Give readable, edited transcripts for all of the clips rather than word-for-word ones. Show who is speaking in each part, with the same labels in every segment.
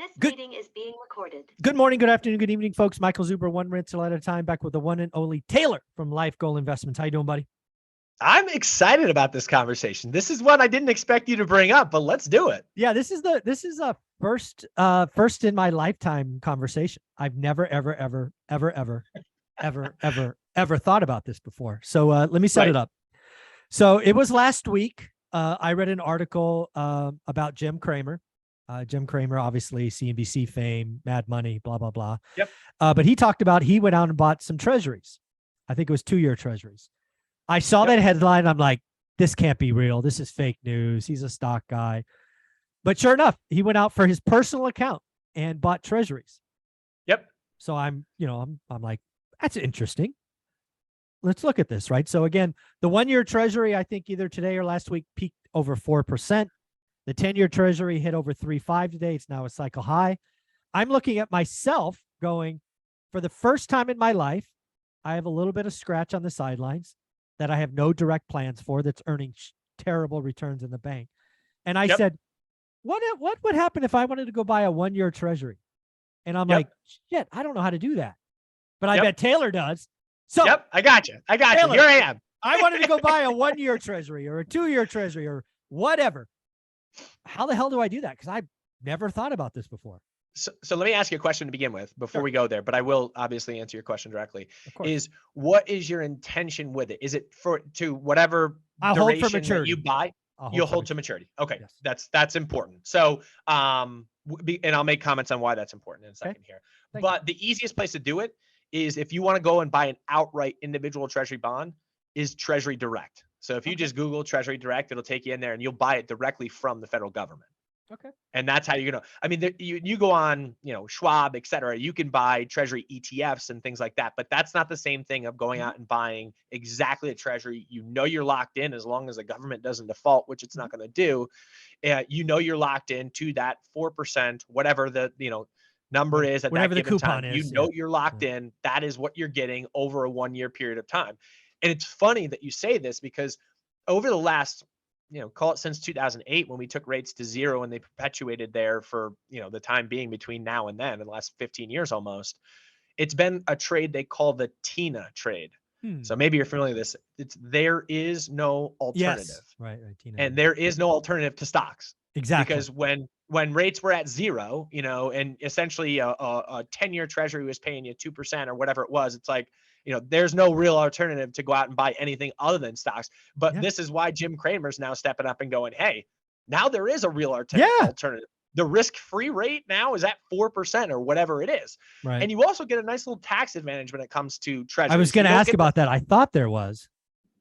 Speaker 1: This
Speaker 2: Good.
Speaker 1: meeting is being recorded.
Speaker 2: Good morning, good afternoon, good evening, folks. Michael Zuber, one rental at a time, back with the one and only Taylor from Life Goal Investments. How you doing, buddy?
Speaker 3: I'm excited about this conversation. This is one I didn't expect you to bring up, but let's do it.
Speaker 2: Yeah, this is a first in my lifetime conversation. I've never ever thought about this before. So let me set it up. So it was last week. I read an article about Jim Cramer. Jim Cramer, obviously CNBC fame, Mad Money, blah, blah, blah.
Speaker 3: Yep.
Speaker 2: But he talked about he went out and bought some treasuries. I think it was 2-year treasuries. I saw that headline. I'm like, this can't be real. This is fake news. He's a stock guy. But sure enough, he went out for his personal account and bought treasuries.
Speaker 3: Yep.
Speaker 2: So I'm like, that's interesting. Let's look at this, right? So again, the 1-year treasury, I think either today or last week peaked over 4%. The 10-year treasury hit over 3.5 today. It's now a cycle high. I'm looking at myself going, for the first time in my life, I have a little bit of scratch on the sidelines that I have no direct plans for, that's earning terrible returns in the bank. And I said, what would happen if I wanted to go buy a 1-year treasury? And I'm like, shit, I don't know how to do that. But I bet Taylor does. So
Speaker 3: I got you.
Speaker 2: Taylor,
Speaker 3: Here I am.
Speaker 2: I wanted to go buy a 1-year treasury or a 2-year treasury or whatever. How the hell do I do that? Because I've never thought about this before.
Speaker 3: So let me ask you a question to begin with before we go there, but I will obviously answer your question directly.
Speaker 2: Of course.
Speaker 3: What is your intention with it? Is it to whatever duration that you buy? You'll hold to maturity. Okay. Yes. That's important. So, and I'll make comments on why that's important in a second here. But the easiest place to do it is if you want to go and buy an outright individual treasury bond is Treasury Direct. So if you just Google Treasury Direct, it'll take you in there and you'll buy it directly from the federal government.
Speaker 2: Okay.
Speaker 3: And that's how you're going to, I mean, you go on, Schwab, et cetera, you can buy treasury ETFs and things like that, but that's not the same thing of going out and buying exactly a treasury. You're locked in as long as the government doesn't default, which it's not going to do. You're locked in to that 4%, whatever the, number is at
Speaker 2: whatever
Speaker 3: that
Speaker 2: the
Speaker 3: given
Speaker 2: coupon
Speaker 3: time.
Speaker 2: is.
Speaker 3: You're locked in. That is what you're getting over a 1-year period of time. And it's funny that you say this because over the last, call it since 2008, when we took rates to zero and they perpetuated there for, the time being between now and then, in the last 15 years almost, it's been a trade they call the TINA trade. So maybe you're familiar with this. There is no alternative.
Speaker 2: Yes. Right. TINA.
Speaker 3: And there is no alternative to stocks.
Speaker 2: Exactly.
Speaker 3: Because when rates were at zero, and essentially a 10-year treasury was paying you 2% or whatever it was, it's like, there's no real alternative to go out and buy anything other than stocks. But this is why Jim Cramer's now stepping up and going, hey, now there is a real alternative. The risk-free rate now is at 4% or whatever it is.
Speaker 2: Right.
Speaker 3: And you also get a nice little tax advantage when it comes to treasury.
Speaker 2: I was going to ask about that. I thought there was.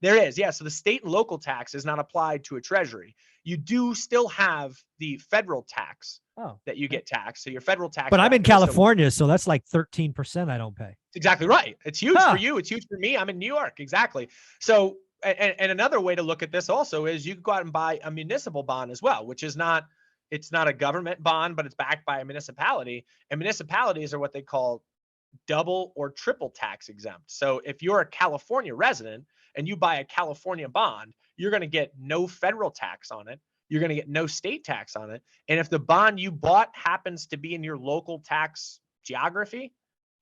Speaker 3: There is, yeah. So the state and local tax is not applied to a treasury. You do still have the federal tax that you get taxed. So your federal tax.
Speaker 2: But I'm in California, so that's like 13% I don't pay.
Speaker 3: Exactly right. It's huge for you. It's huge for me. I'm in New York. Exactly. So, and another way to look at this also is you can go out and buy a municipal bond as well, which is not, it's not a government bond, but it's backed by a municipality. And municipalities are what they call double or triple tax exempt. So if you're a California resident and you buy a California bond, you're going to get no federal tax on it. You're going to get no state tax on it. And if the bond you bought happens to be in your local tax geography,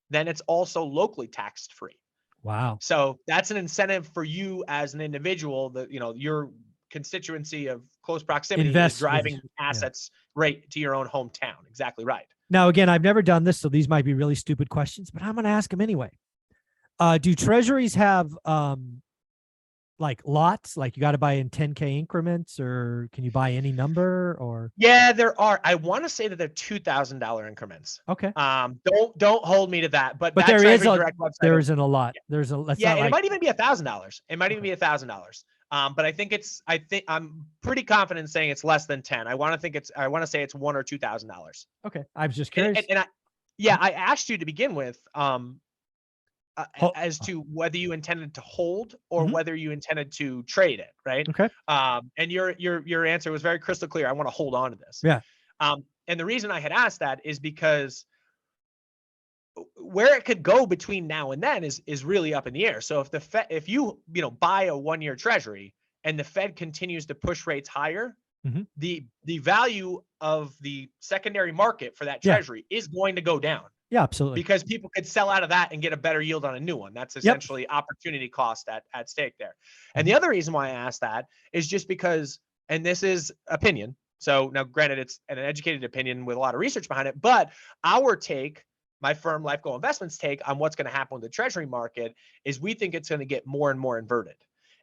Speaker 3: then it's also locally taxed free.
Speaker 2: Wow.
Speaker 3: So that's an incentive for you as an individual that, your constituency of close proximity is driving assets right to your own hometown. Exactly right.
Speaker 2: Now, again, I've never done this, so these might be really stupid questions, but I'm going to ask them anyway. Do treasuries have like lots, like you got to buy in 10K increments, or can you buy any number? Or
Speaker 3: yeah, there are. I want to say that they're $2,000 increments.
Speaker 2: Okay.
Speaker 3: Don't hold me to that, but that
Speaker 2: there is
Speaker 3: there
Speaker 2: isn't a lot. There's a
Speaker 3: it might even be $1,000. It might even be $1,000. But I think I'm pretty confident in saying it's less than 10. I want to say it's $1,000 or $2,000.
Speaker 2: Okay. I was just curious.
Speaker 3: And I asked you to begin with, as to whether you intended to hold or whether you intended to trade it, right?
Speaker 2: Okay.
Speaker 3: And your answer was very crystal clear. I want to hold on to this.
Speaker 2: Yeah.
Speaker 3: And the reason I had asked that is because where it could go between now and then is really up in the air. So if you buy a 1-year treasury and the Fed continues to push rates higher, the value of the secondary market for that
Speaker 2: Yeah.
Speaker 3: treasury is going to go down.
Speaker 2: Yeah, absolutely.
Speaker 3: Because people could sell out of that and get a better yield on a new one. That's essentially opportunity cost at stake there. And the other reason why I asked that is just because, and this is opinion. So now granted, it's an educated opinion with a lot of research behind it, but our take, my firm Life Goal Investments take on what's going to happen with the treasury market is we think it's going to get more and more inverted.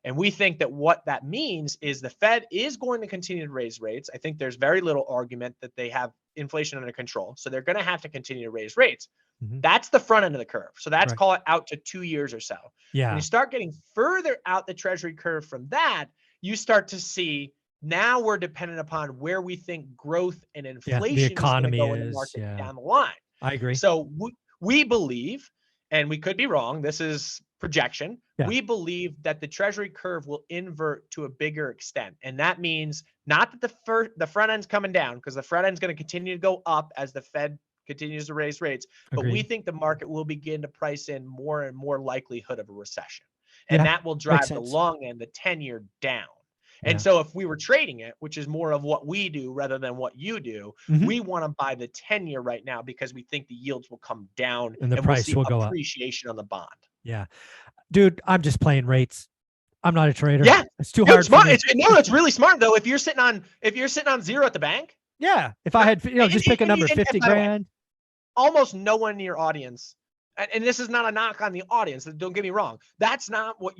Speaker 3: And we think that what that means is the Fed is going to continue to raise rates. I think there's very little argument that they have inflation under control. So they're going to have to continue to raise rates. That's the front end of the curve. So that's call it out to 2 years or so.
Speaker 2: Yeah.
Speaker 3: When you start getting further out the treasury curve from that, you start to see now we're dependent upon where we think growth and inflation
Speaker 2: the economy
Speaker 3: is going to go in the market down the line.
Speaker 2: I agree.
Speaker 3: So we believe, and we could be wrong, this is projection. We believe that the treasury curve will invert to a bigger extent. And that means not that the front end's coming down, because the front end's going to continue to go up as the Fed continues to raise rates. But we think the market will begin to price in more and more likelihood of a recession. And that will drive the long end, the 10-year down. And so if we were trading it, which is more of what we do rather than what you do, we want to buy the 10-year right now because we think the yields will come down
Speaker 2: and the price will go up.
Speaker 3: Appreciation on the bond.
Speaker 2: Yeah. Dude, I'm just playing rates. I'm not a trader.
Speaker 3: Yeah.
Speaker 2: It's too hard
Speaker 3: smart.
Speaker 2: for me.
Speaker 3: It's really smart though. If you're sitting on zero at the bank.
Speaker 2: Yeah. If I had, just pick a number, 50 grand.
Speaker 3: Almost no one in your audience. And this is not a knock on the audience. Don't get me wrong. That's not what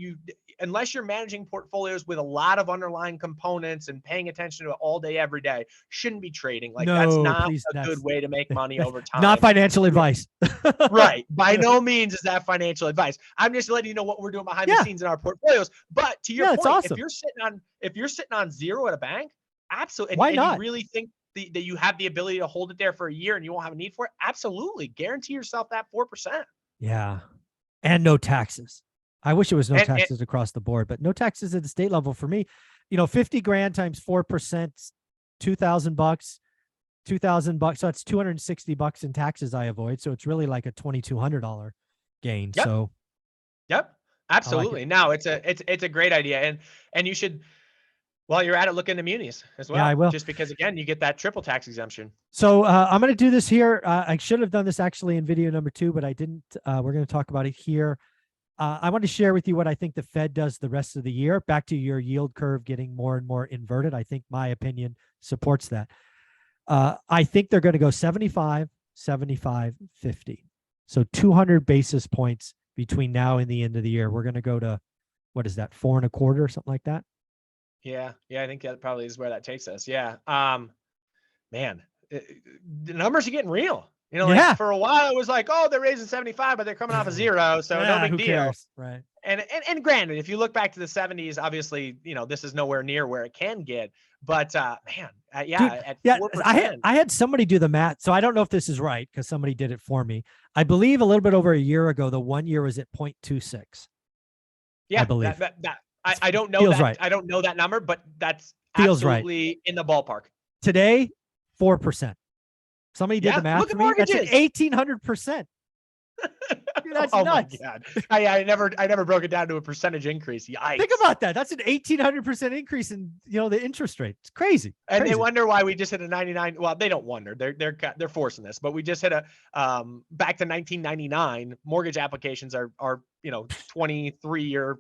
Speaker 3: unless you're managing portfolios with a lot of underlying components and paying attention to it all day, every day, shouldn't be trading. Like that's not a good way to make money over time.
Speaker 2: Not financial advice.
Speaker 3: Right. By no means is that financial advice. I'm just letting you know what we're doing behind the scenes in our portfolios. But to your point,
Speaker 2: awesome.
Speaker 3: if you're sitting on zero at a bank, absolutely.
Speaker 2: Why not?
Speaker 3: You really think that you have the ability to hold it there for a year and you won't have a need for it? Absolutely. Guarantee yourself that 4%.
Speaker 2: Yeah. And no taxes. I wish it was no taxes across the board, but no taxes at the state level for me. 50 grand times 4%, $2,000, $2,000. So that's $260 in taxes I avoid. So it's really like a $2,200 gain.
Speaker 3: Yep.
Speaker 2: So.
Speaker 3: Yep. Absolutely. No, it's a great idea. And you should, while you're at it, look into munis as well.
Speaker 2: Yeah, I will.
Speaker 3: Just because, again, you get that triple tax exemption.
Speaker 2: So I'm going to do this here. I should have done this actually in video number 2, but I didn't. We're going to talk about it here. I want to share with you what I think the Fed does the rest of the year. Back to your yield curve getting more and more inverted. I think my opinion supports that. I think they're going to go 75, 75, 50. So 200 basis points between now and the end of the year. We're going to go to, what is that, 4.25 or something like that?
Speaker 3: Yeah. I think that probably is where that takes us. Yeah. Man, the numbers are getting real. Like for a while it was like, oh, they're raising 75, but they're coming off of zero, so no big deal.
Speaker 2: Cares? Right.
Speaker 3: And granted, if you look back to the 70s, obviously, this is nowhere near where it can get. But man, at 4%.
Speaker 2: I had somebody do the math, so I don't know if this is right because somebody did it for me. I believe a little bit over a year ago, the 1 year was at 0.26.
Speaker 3: Yeah,
Speaker 2: I believe
Speaker 3: I don't know that. Right. I don't know that number, but that's
Speaker 2: feels
Speaker 3: absolutely right in the ballpark.
Speaker 2: Today, 4%. Somebody did the math
Speaker 3: look
Speaker 2: for
Speaker 3: at
Speaker 2: me.
Speaker 3: Mortgages.
Speaker 2: That's 1,800%. Dude, that's nuts.
Speaker 3: My God. I never broke it down to a percentage increase. Yikes.
Speaker 2: Think about that. That's an 1,800% increase in the interest rate. It's crazy.
Speaker 3: And they wonder why we just hit a 99. Well, they don't wonder. They're forcing this, but we just hit a back to 1999. Mortgage applications are 23 or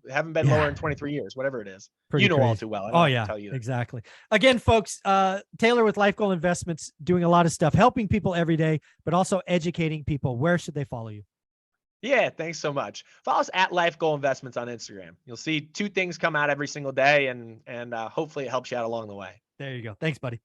Speaker 3: haven't been lower in 23 years, whatever it is.
Speaker 2: Pretty crazy.
Speaker 3: All too well. I don't have to tell you that.
Speaker 2: Exactly. Again, folks, Taylor with Life Goal Investments doing a lot of stuff, helping people every day, but also educating people. Where should they follow you?
Speaker 3: Yeah, thanks so much. Follow us at Life Goal Investments on Instagram. You'll see 2 things come out every single day, and hopefully it helps you out along the way.
Speaker 2: There you go. Thanks, buddy.